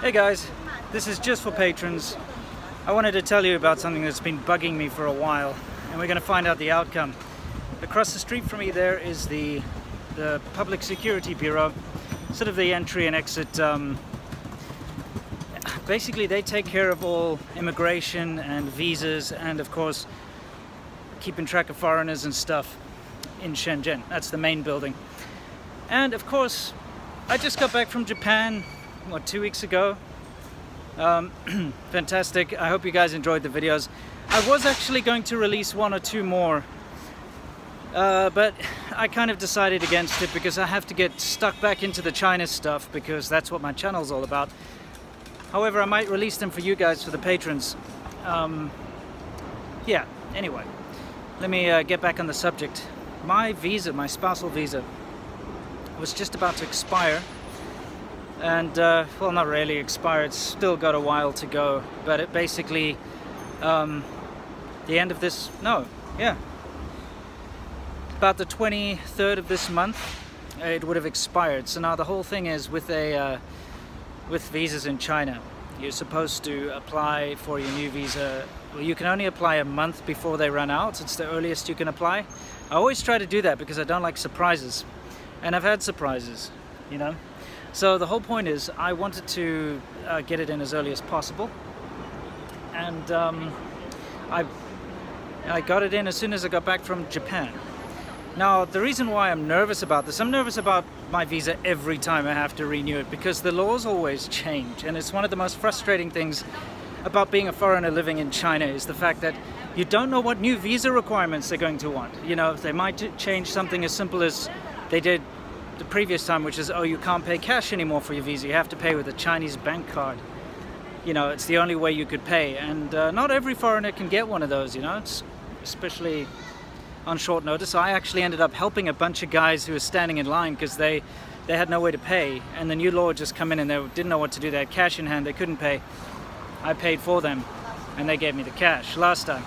Hey guys, this is just for patrons. I wanted to tell you about something that's been bugging me for a while, and we're going to find out the outcome. Across the street from me there is the Public Security Bureau, sort of the entry and exit. Basically they take care of all immigration and visas and of course keeping track of foreigners and stuff in Shenzhen. That's the main building. And of course I just got back from Japan, what, 2 weeks ago. Fantastic. I hope you guys enjoyed the videos. I was actually going to release 1 or 2 more, but I kind of decided against it because I have to get stuck back into the China stuff because that's what my channel's all about. However, I might release them for you guys, for the patrons. Yeah, anyway, let me get back on the subject. My visa, my spousal visa, was just about to expire. And, well, not really expire, it's still got a while to go. But it basically, the end of this, about the 23rd of this month, it would have expired. So now the whole thing is with visas in China, you're supposed to apply for your new visa. Well, you can only apply a month before they run out. It's the earliest you can apply. I always try to do that because I don't like surprises, and I've had surprises, you know. So the whole point is I wanted to get it in as early as possible, and I got it in as soon as I got back from Japan. Now, the reason why I'm nervous about this, I'm nervous about my visa every time I have to renew it because the laws always change, and it's one of the most frustrating things about being a foreigner living in China is the fact that you don't know what new visa requirements they're going to want. You know, they might change something as simple as they did the previous time, which is, oh, you can't pay cash anymore for your visa, you have to pay with a Chinese bank card. You know, it's the only way you could pay, and not every foreigner can get one of those, you know, it's especially on short notice. I actually ended up helping a bunch of guys who were standing in line because they had no way to pay, and the new law had just come in and they didn't know what to do. They had cash in hand, they couldn't pay. I paid for them and they gave me the cash last time.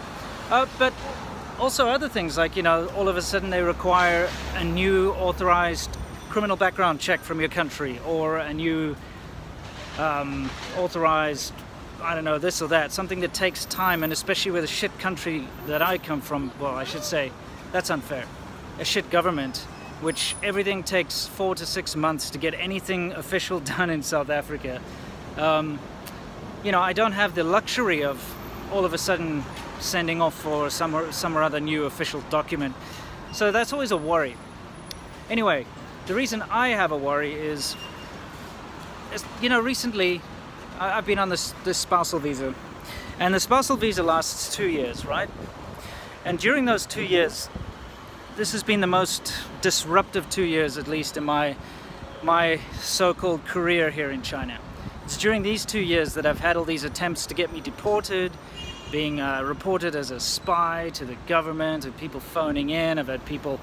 But also other things like, you know, all of a sudden they require a new authorized criminal background check from your country, or a new authorized, I don't know, this or that, something that takes time, and especially with a shit country that I come from, well, I should say, that's unfair, a shit government, which everything takes 4 to 6 months to get anything official done in South Africa. You know, I don't have the luxury of all of a sudden sending off for some or other new official document, so that's always a worry. Anyway, the reason I have a worry is, you know, recently I've been on this spousal visa, and the spousal visa lasts 2 years, right? And during those 2 years, this has been the most disruptive 2 years, at least in my so-called career here in China. It's during these 2 years that I've had all these attempts to get me deported, being reported as a spy to the government, and people phoning in. I've had people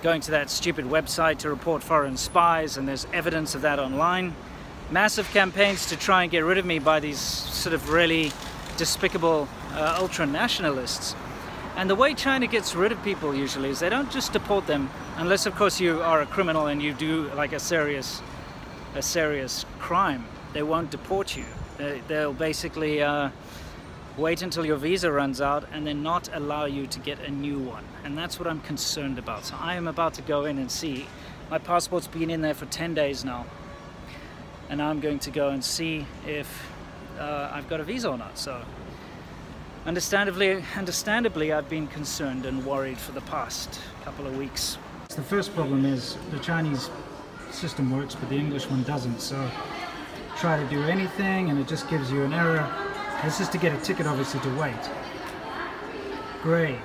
going to that stupid website to report foreign spies, and there's evidence of that online. Massive campaigns to try and get rid of me by these sort of really despicable ultra-nationalists. And the way China gets rid of people usually is they don't just deport them, unless of course you are a criminal and you do like a serious crime. They won't deport you. They'll basically wait until your visa runs out and then not allow you to get a new one. And that's what I'm concerned about. So I am about to go in and see. My passport's been in there for 10 days now. And I'm going to go and see if I've got a visa or not. So understandably, I've been concerned and worried for the past couple of weeks. The first problem is the Chinese system works, but the English one doesn't. So try to do anything and it just gives you an error. This is to get a ticket, obviously, to wait. Great.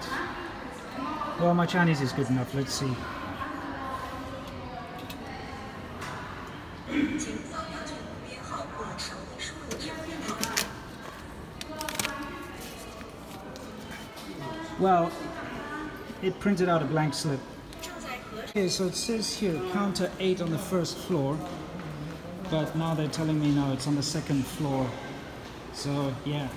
Well, my Chinese is good enough. Let's see. Well, it printed out a blank slip. Okay, so it says here counter 8 on the first floor, but now they're telling me no, it's on the 2nd floor. So yeah.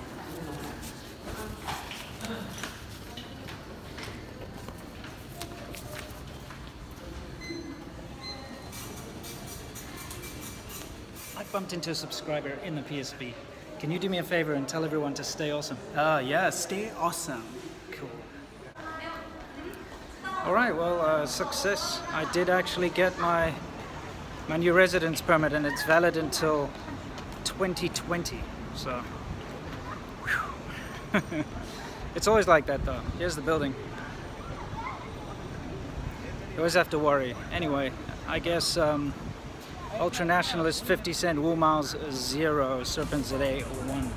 bumped into a subscriber in the PSP. Can you do me a favor and tell everyone to stay awesome? Yeah, stay awesome. Cool. Alright, well, success. I did actually get my new residence permit, and it's valid until 2020, so... It's always like that though. Here's the building. You always have to worry. Anyway, I guess Ultra Nationalist 50 cent Wool Miles 0, Serpent ZA 1.